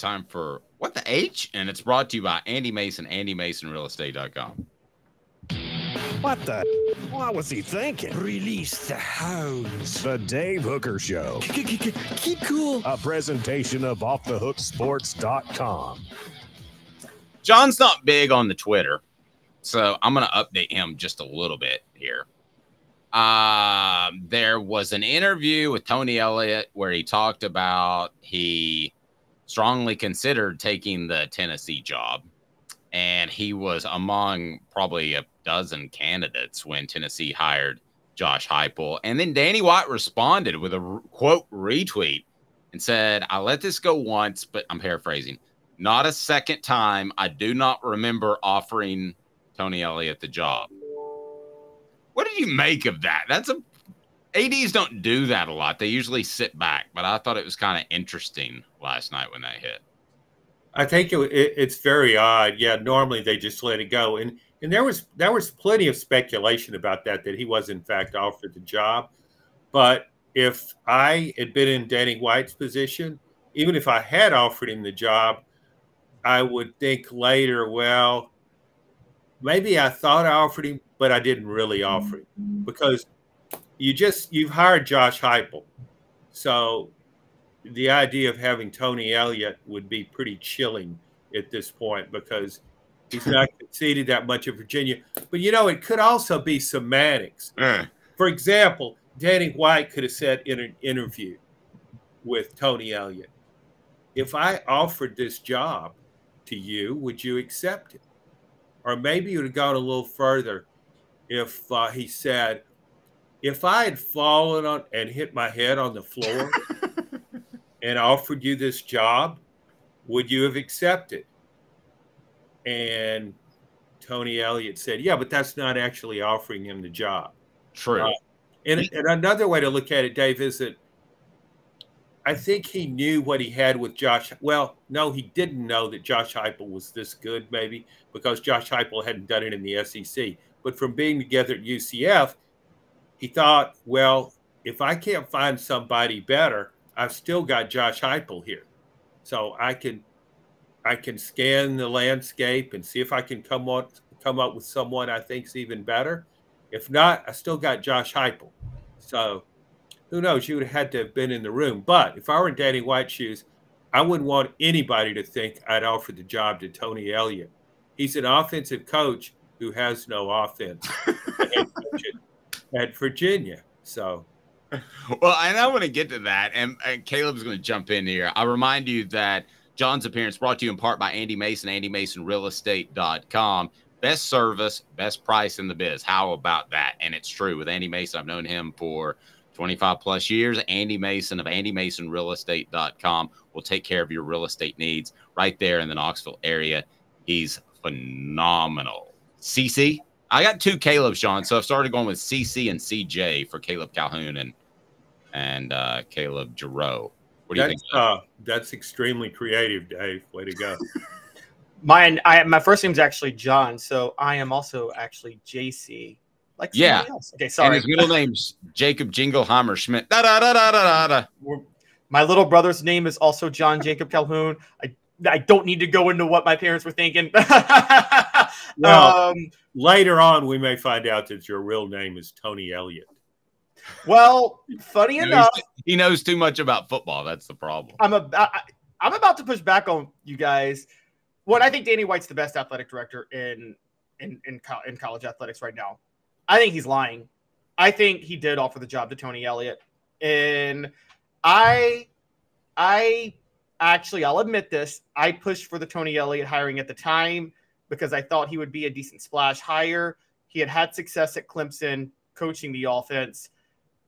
time for What the H? And it's brought to you by Andy Mason, AndyMasonRealEstate.com. What the? What was he thinking? Release the hounds. The Dave Hooker Show. Keep cool. A presentation of OffTheHookSports.com. John's not big on the Twitter, so I'm going to update him just a little bit here. There was an interview with Tony Elliott where he talked about he strongly considered taking the Tennessee job, and he was among probably a dozen candidates when Tennessee hired Josh Heupel. And then Danny White responded with a quote retweet and said, "I let this go once, but I'm paraphrasing, not a second time. I do not remember offering Tony Elliott the job." What did you make of that? ADs don't do that a lot. They usually sit back, but I thought it was kind of interesting last night when that hit. I think it's very odd. Yeah, normally they just let it go. And there was plenty of speculation about that he was in fact offered the job. But if I had been in Danny White's position, even if I had offered him the job, I would think later, well, maybe I thought I offered him, but I didn't really offer him, because you've hired Josh Heupel. So the idea of having Tony Elliott would be pretty chilling at this point, because he's not conceded that much of Virginia. But, it could also be semantics. For example, Danny White could have said in an interview with Tony Elliott, "If I offered this job to you, would you accept it?" Or maybe he would have gone a little further if he said, "If I had fallen on and hit my head on the floor and offered you this job, would you have accepted?" And Tony Elliott said, "Yeah, but that's not actually offering him the job." True. And another way to look at it, Dave, is that I think he knew what he had with Josh. Well, no, he didn't know that Josh Heupel was this good, maybe, because Josh Heupel hadn't done it in the SEC. But from being together at UCF, he thought, well, if I can't find somebody better, I've still got Josh Heupel here. So I can scan the landscape and see if I can come up with someone I think's even better. If not, I still got Josh Heupel. So who knows? You would have had to have been in the room. But if I were in Danny White's shoes, I wouldn't want anybody to think I'd offered the job to Tony Elliott. He's an offensive coach who has no offense at Virginia. So, well, and I want to get to that, and Caleb's going to jump in here. I remind you that John's appearance brought to you in part by Andy Mason, AndyMasonRealEstate.com. Best service, best price in the biz. How about that? And it's true. With Andy Mason, I've known him for 25 plus years. Andy Mason of AndyMasonRealEstate.com will take care of your real estate needs right there in the Knoxville area. He's phenomenal. CC, I got two Caleb's, Sean, so I've started going with CC and CJ for Caleb Calhoun and Caleb Giroux. What do you think? That's extremely creative, Dave. Way to go. My first name's actually John, so I am also actually JC. Like somebody else. Okay, sorry. And his middle name's Jacob Jingleheimer Schmidt. Da, da, da, da, da, da. My little brother's name is also John Jacob Calhoun. I don't need to go into what my parents were thinking. Well, later on, we may find out that your real name is Tony Elliott. Well, funny enough, he knows too much about football. That's the problem. I'm about to push back on you guys. What I think Danny White's the best athletic director in college athletics right now. I think he's lying. I think he did offer the job to Tony Elliott. And I'll admit this. I pushed for the Tony Elliott hiring at the time because I thought he would be a decent splash hire. He had success at Clemson coaching the offense.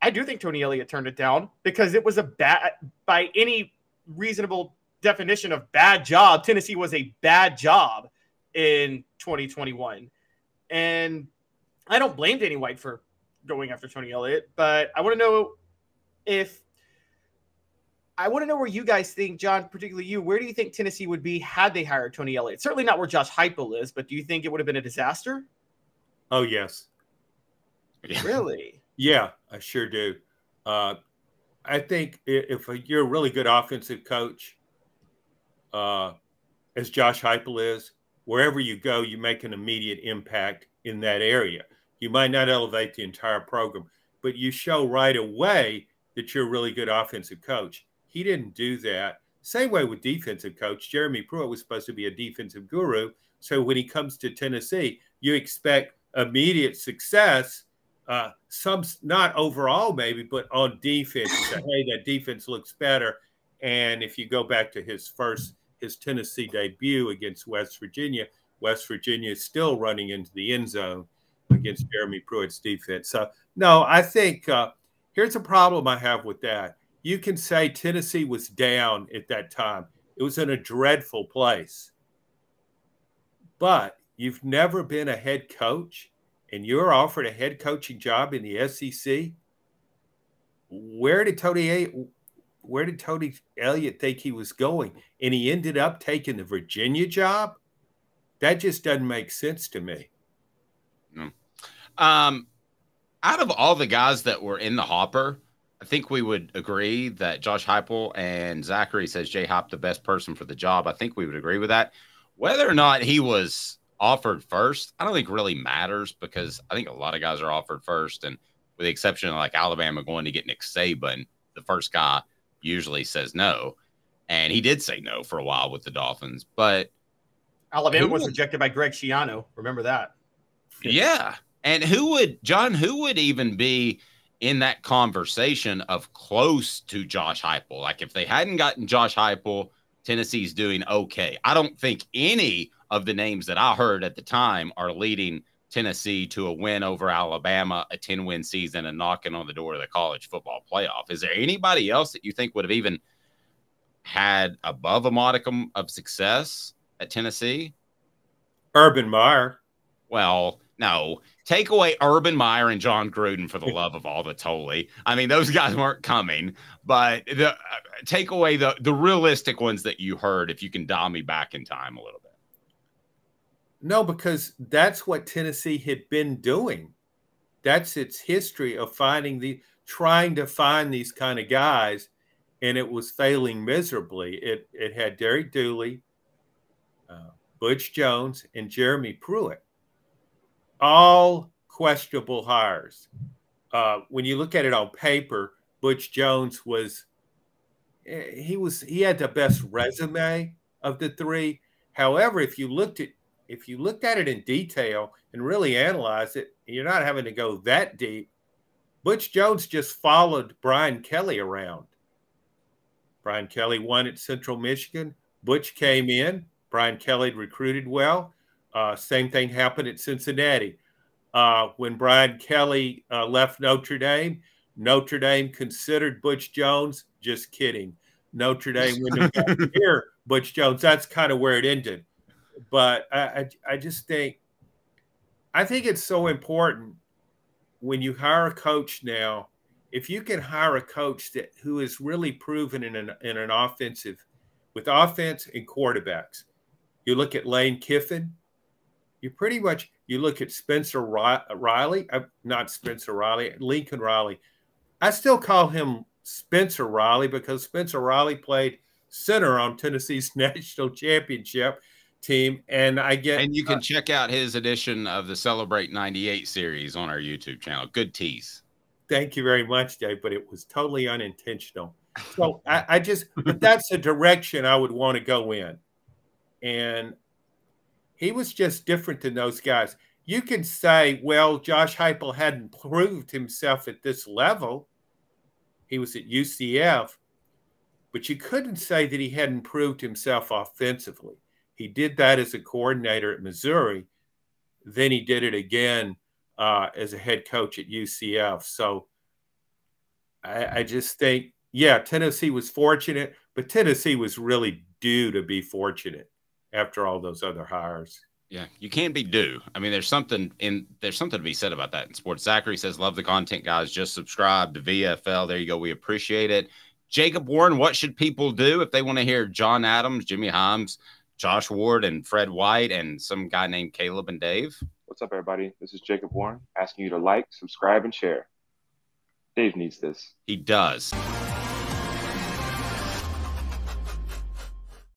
I do think Tony Elliott turned it down because it was a bad, by any reasonable definition of bad job, Tennessee was a bad job in 2021. And I don't blame Danny White for going after Tony Elliott, but I want to know where you guys think, John, particularly you, where do you think Tennessee would be had they hired Tony Elliott? Certainly not where Josh Heupel is, but do you think it would have been a disaster? Oh, yes. Really? Yeah, I sure do. I think if you're a really good offensive coach as Josh Heupel is. Wherever you go, you make an immediate impact in that area. You might not elevate the entire program, but you show right away that you're a really good offensive coach. He didn't do that. Same way with defensive coach. Jeremy Pruitt was supposed to be a defensive guru. So when he comes to Tennessee, you expect immediate success. Some not overall maybe, but on defense. You say, hey, that defense looks better. And if you go back to his Tennessee debut against West Virginia is still running into the end zone against Jeremy Pruitt's defense. So, no, I think here's a problem I have with that. You can say Tennessee was down at that time. It was in a dreadful place. But you've never been a head coach and you're offered a head coaching job in the SEC. Where did Tony Elliott think he was going? And he ended up taking the Virginia job? That just doesn't make sense to me. No. Out of all the guys that were in the hopper, I think we would agree that Josh Heupel, and Zachary says J-Hop the best person for the job. I think we would agree with that. Whether or not he was offered first, I don't think really matters, because I think a lot of guys are offered first, and with the exception of like Alabama going to get Nick Saban, the first guy usually says no. And he did say no for a while with the Dolphins. But Alabama was rejected by Greg Schiano. Remember that. Yeah. And who would even be in that conversation of close to Josh Heupel? Like if they hadn't gotten Josh Heupel, Tennessee's doing okay. I don't think any of the names that I heard at the time are leading Tennessee to a win over Alabama, a 10-win season, and knocking on the door of the college football playoff. Is there anybody else that you think would have even had above a modicum of success at Tennessee? Urban Meyer. Well, no. Take away Urban Meyer and John Gruden for the love of all that's holy. I mean, those guys weren't coming, but take away the realistic ones that you heard, if you can dial me back in time a little bit. No, because that's what Tennessee had been doing. That's its history of trying to find these kind of guys, and it was failing miserably. It had Derek Dooley, Butch Jones, and Jeremy Pruitt, all questionable hires. When you look at it on paper, Butch Jones he had the best resume of the three. However, if you looked at it in detail and really analyze it, and you're not having to go that deep, Butch Jones just followed Brian Kelly around. Brian Kelly won at Central Michigan. Butch came in. Brian Kelly recruited well. Same thing happened at Cincinnati. When Brian Kelly left Notre Dame considered Butch Jones. Just kidding. Notre Dame wouldn't have got here Butch Jones. That's kind of where it ended. But I just think it's so important when you hire a coach now, if you can hire a coach who is really proven in an offensive, with offense and quarterbacks. You look at Lane Kiffin, you look at Spencer Riley, not Spencer Riley, Lincoln Riley. I still call him Spencer Riley because Spencer Riley played center on Tennessee's national championship team. And you can check out his edition of the Celebrate 98 series on our YouTube channel. Good tease. Thank you very much, Dave, but it was totally unintentional. So but that's the direction I would want to go in. And he was just different than those guys. You can say, well, Josh Heupel hadn't proved himself at this level. He was at UCF, but you couldn't say that he hadn't proved himself offensively. He did that as a coordinator at Missouri. Then he did it again as a head coach at UCF. So I just think, Tennessee was fortunate, but Tennessee was really due to be fortunate after all those other hires. Yeah, you can't be due. I mean, there's something to be said about that in sports. Zachary says, love the content, guys. Just subscribe to VFL. There you go. We appreciate it. Jacob Warren, what should people do if they want to hear John Adams, Jimmy Himes, Josh Ward, and Fred White, and some guy named Caleb and Dave? What's up, everybody? This is Jacob Warren asking you to like, subscribe, and share. Dave needs this. He does.